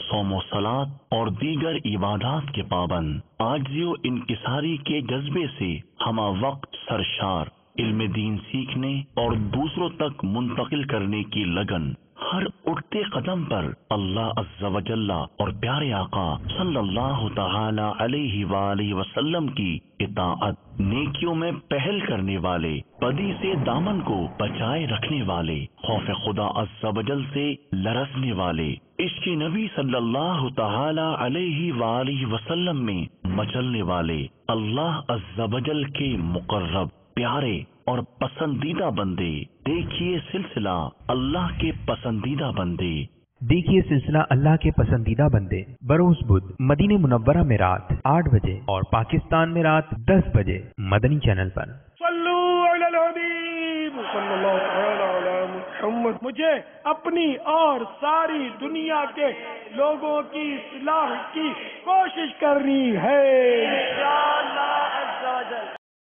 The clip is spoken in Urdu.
صوم و صلات اور دیگر عبادات کے پابند، عاجزی و انکساری کے جذبے سے ہمہ وقت سرشار، علم دین سیکھنے اور دوسروں تک منتقل کرنے کی لگن، ہر اٹھتے قدم پر اللہ عز و جل اور پیارے آقا صلی اللہ تعالی علیہ وآلہ وسلم کی اطاعت، نیکیوں میں پہل کرنے والے، بدی سے دامن کو بچائے رکھنے والے، خوف خدا عز و جل سے لرزنے والے، عشق نبی صلی اللہ تعالی علیہ وآلہ وسلم میں مچلنے والے، اللہ عز و جل کے مقرب، پیارے اور پسندیدہ بندے۔ دیکھیے سلسلہ اللہ کے پسندیدہ بندے۔ دیکھیے سلسلہ اللہ کے پسندیدہ بندے بروز بدھ مدینہ منورہ میں رات 8 بجے اور پاکستان میں رات 10 بجے مدنی چینل پر۔ صلو علی الحبیب صلی اللہ تعالی علی محمد۔ مجھے اپنی اور ساری دنیا کے لوگوں کی اصلاح کی کوشش کرنی ہے۔